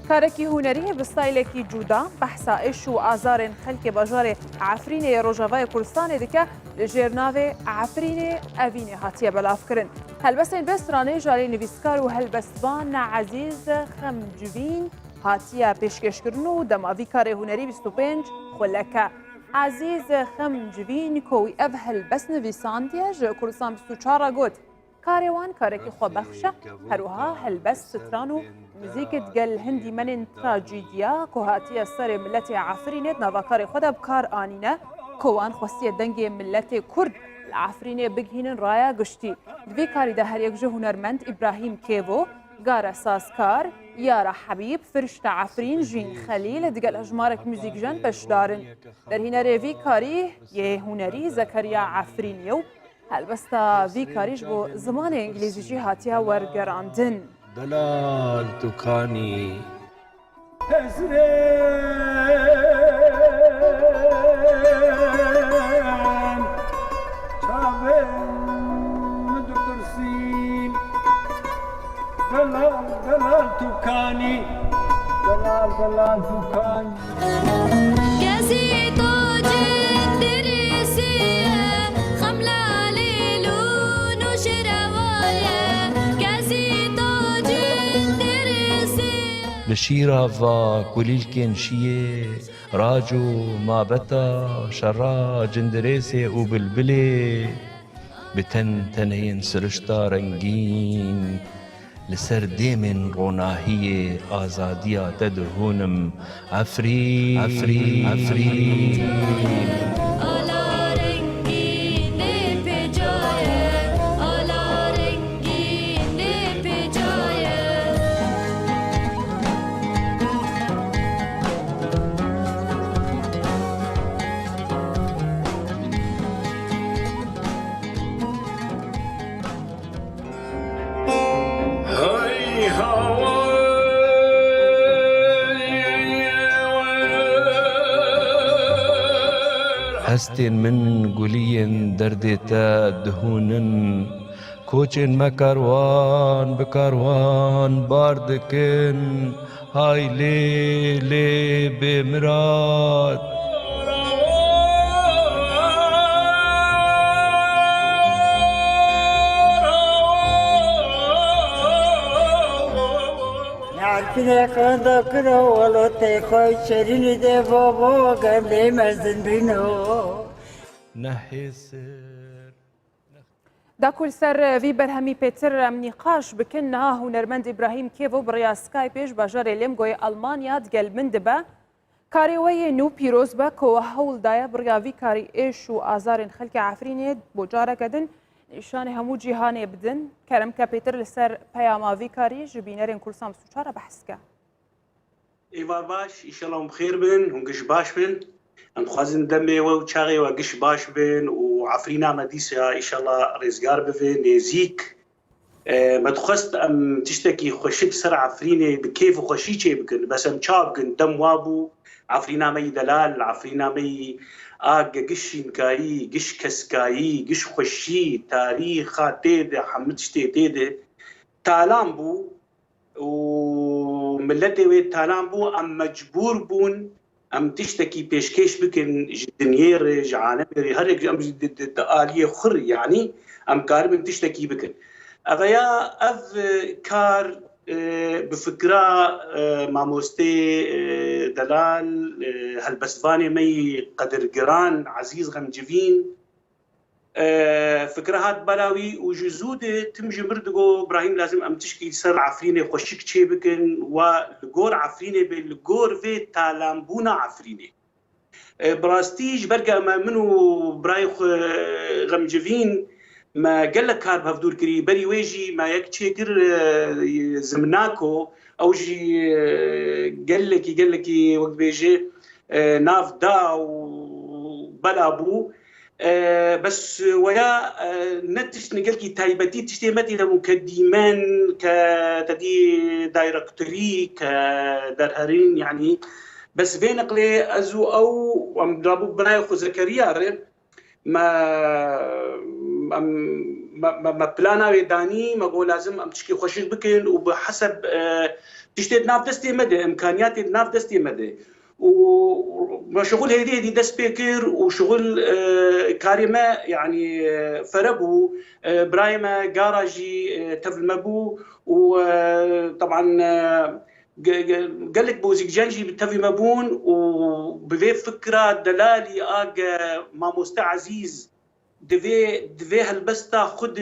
کارێکی هوەری بستایلێکی جودا بەحسا ئێش و ئازارên خەلکێ بەژارێ عفرینێ ڕۆژاوای کوردستانê dike li jêr navê Efrînê evînê hatiye belavkirin. Helbestên Bestranê jalê nivîskar û helbestvan Ezîz Xemcivîn hatiye pêşkêşkirin û dema vî karê hunerî 25 xweleke. Ezîz Xemcivîn ku wî ev helbest nivîsandiye ji Kurdistan 24 got. Karê wan karekî xwebexş e, herwiha helbest stran û müzîkê gel hindî menên trajîdiya ku hatiye serê milletê Efrînê navakarê xwe de bikar anîne ku wan xwestiye dengê milletê Kurd li Efrînê bigihînin raya giştî. Di vê karî de her yek ji hunermend İbrahîm Kêvo, Gara Sazkar, Yara Hebîb, Firişte Efrîn, Jîn Xelîl digel hejmarek müzîkjen beşdarin. Derhînerê vî karî yê hunerî Zekeriya Efrîniye û helbesta vî karî ji bo zimanê îngilîzî jî hatiye wergerandin. دلال توکانی حزرین چاوین مدرسین دلال توکانی دلال توکانی لشيرافا كوليلكن شيه راجو ما بتا شرا جندريسي وبلبلي بتن تنين سرشتا رنگين لسر ديمن روناهية آزادية تدهونم عفرين عفرين عفرين هستين من قولين دردتا دهونن كوچن ما كاروان بكاروان باردكن هاي لي بمراد عارفين قاعدة كده ولا تخاي شريني ده بابا قال لي مزن بينو نحسر دا کل سر وی برهمی پیتر نقاش بکن نها هنرمند ابراهیم کیو بریا سکایپش باجار لیم گوی آلمانیا دگل من دبا کاری وی نو پیروز با کو هول دایا بریا وی کاری ایش و آزار خلق عفرینی بوجاره کدن نشان همو جهان بدن کرم که پیتر لسر پیاما وی کاری جبینرین کورسام سوچاره بحث که ایوار باش ایشالله بخیر بن هنگش باش بن ام خوازن دمي وشاغي وقش باش بن وعفرينا مديسة إن شاء الله رزقار بفن نزيك ما تخست أم تشتكي خشيت سر عفرينة بكيف وخشيتشي بكن بس أم شابكن دم وابو عفرينا مي دلال عفرينا مي قش نكاي قش كسكاي قش خشي تاريخ تيده حمدشتي تيده تالام بو وملتي ويت تالام بو أم مجبور بون ام تشتكي بيشكيش بكن دنيير جعانمري هريك ام آلية خر يعني ام كارم تشتكي بكن اغيا اف كار بفكرة ماموستي دلال هالبسفاني مي قدر قران عزيز غمجفين فكرة هاد بلاوي وجزودة تمجي مردقو ابراهيم لازم ام تشكي سر عفرينة خوشيك تشي بكن والقور عفرينة بالقور في تالامبونا عفرينة براستيج برقا ما منو برايخ غمجفين ما قال لك هارب هفدور كري بري ويجي ما يكتشي كر زمناكو او جي قال لك وقت بيجي ناف دا وبلابو بس ويا نتش نقلكي تايبتي تشتمتي لمقدمان كتدي دايركتوري كدرهرين يعني بس بين قلي ازو او ومضربو بنايخو زكريا ما بلانا داني ما قول لازم ام تشكي خوشك بكن وبحسب تشتێت ناو دەستێ مەدە ئەمکانیاتێت ناو دەستێ مەدە وشغل هذه دەست پێ کرد و شغل کاریمە یعنی فەرە بوو برایمە گاراژی تەفلمە بوو و طبعا قالك بوزيك جنجي بالتفي مبون وبذي فكرة دلالي ماموستا عزيز دفي هالبستا خد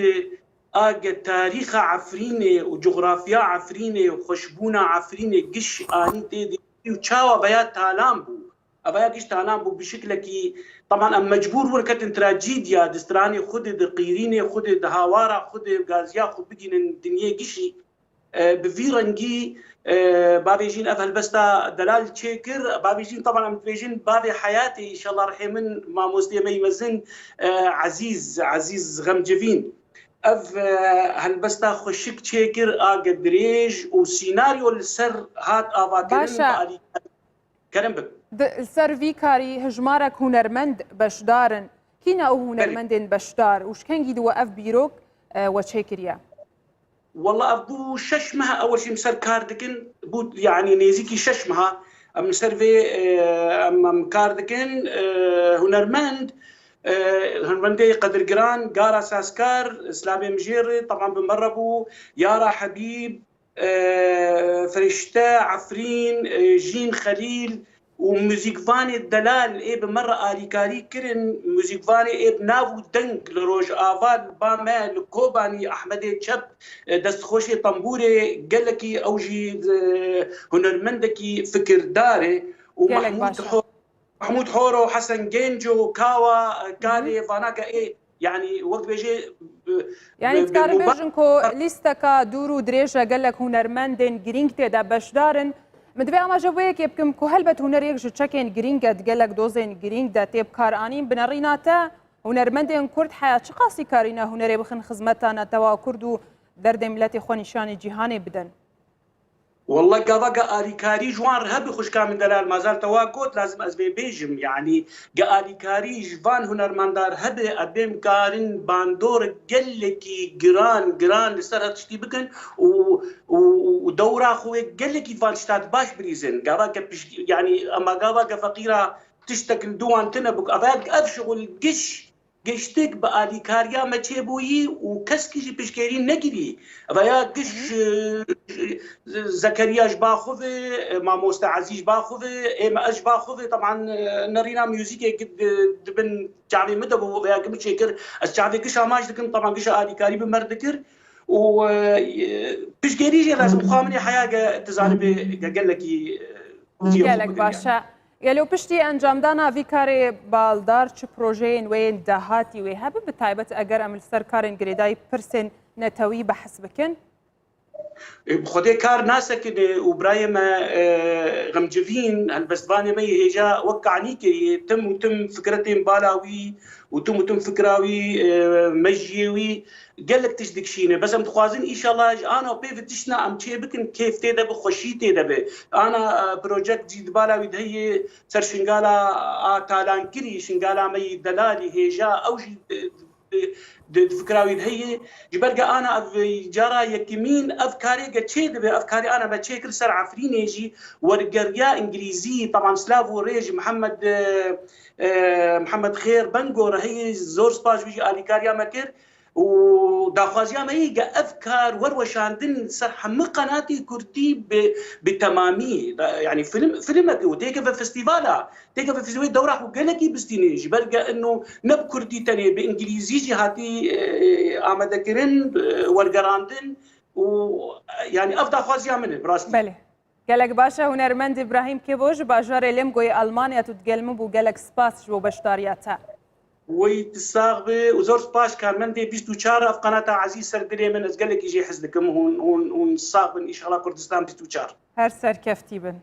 تاريخ عفرينة وجغرافيا عفرينة وخشبونة عفرينة قش آني تيدي وشاوة بيات تالام بو أبايا قش تالام بو بشكل كي طبعا أم مجبور وركت تراجيديا دستراني خد دقيرينة خد دهاوارة خد غازيا خد بقين الدنيا قشي بفيرنجي بابيجين أفهل بستا دلال تشيكر بابيجين طبعا متبيجين بابي حياتي إن شاء الله رح من ما موستي ميمزن عزيز غمجفين أف هالبستا خشك تشيكر قدريج وسيناريو السر هات باشا كلام بك السر فيكاري هجمارك هنرمند بشدارن كينا أو هنرمندين بشدار وش كان جيد وقف بيروك وتشيكريا والله ابو ششمها اول شيء مسر كاردكن بو يعني نيزيكي ششمها مسر في ام كاردكن هنرمندي قدر جران قارا ساسكار اسلامي مجيري طبعا بمربو يارا حبيب فرشتا عفرين جين خليل وموزيك فاني الدلال بمرة آليكاري كرن موزيك فاني بناو دنك لروج آفاد باما لكوباني أحمدي تشب دستخوشي طنبوري قالكي أوجي هنرمندكي فكر داري ومحمود حورو حسن جينجو كاوا كالي فاناكا يعني وقت بيجي يعني تكار بيجنكو ليستكا دورو دريجة قالك هنرمندن جرينك تيدا بشدارن مدبي اما جويك يبكم كهلبت هنريك جو تشكين جرينجا قالك دوزين جرينج دا تيب كار انين بنريناتا هنرمندين كرد حياه شقاسي كارينا هنري بخن خدمتنا توا كردو درد ملتي خو نشان جيهاني بدن والله قاضا آليكاري جوان رهبي خوش كامل دلال ما زال تواقوت لازم أزبي بيجم يعني آليكاري جوان هنرمندار هبي أبيم كارن باندور قلكي جران لسرها تشتي بكن ودورا خوي قلكي فالشتات باش بريزن قاضا يعني أما قاضا فقيرة تشتكل دوان تنبك أباك أفشغل قشتك بآليكاريا ما تشيبوي وكسكي بشكيرين نجري أبايا قش زكريا باخذ ماموستا عزيز باخذ إما أج باخذ طبعا نرينا ميوزيكي قد دبن شعبي مدبو أبايا قبل شكر الشعبي قشا ماجدكن طبعا قشا آليكاري بمردكر و بشكيري لازم خامني حياة تزالبي قالك باشا يلو پشتی انجام دانا وی کاری بالدار چه پروژه وین دهاتی وی هب بتایبت اگر عمل سر کارن گریدای پرسن نتوی بحث بکن خدي كار ناسك وبرايم غمجفين هالبستباني مي هيجا وقعني كي تم فكرتين بالاوي وتم فكراوي مجيوي قال لك تشدك شينه بس ام تخوازن ان شاء الله انا وبيف تشنا ام تشي بكن كيف تيدا بخشي تيدا انا بروجكت جديد بالاوي هي سر شنغالا تالان كري شنغالا مي دلالي هيجا اوجي فكراوي هي جبرقة أنا جارا يكمين أفكاري قتشيد بأفكاري أنا بتشيكر سر عفرين يجي ورقريا إنجليزي طبعا سلافو ريج محمد خير بنجور هي زور سباش بيجي آليكاريا مكر وداخوازيا ما هي أفكار وروشاندن سر حم قناتي كرتي بتمامي يعني فيلم وديك في فيستيفالا تيجي في فيستيفال دورة وقالكي بستيني جبرقة إنه نبكرتي تاني بإنجليزي جهاتي آمد كرن ورقراندن ويعني أفضل خوازيا منه براسي. بله. قالك باشا هنرمند إبراهيم كيبوج باجار لم جوي ألمانيا تتكلم بو قالك سباس جو بشتارياتها. ويتساغبي وزور سباش كان من دي 24 في قناة عزيز سردري من قال لك يجي حزلكم هون صاغب ان شاء الله كردستان 24 هر سر كفتيبن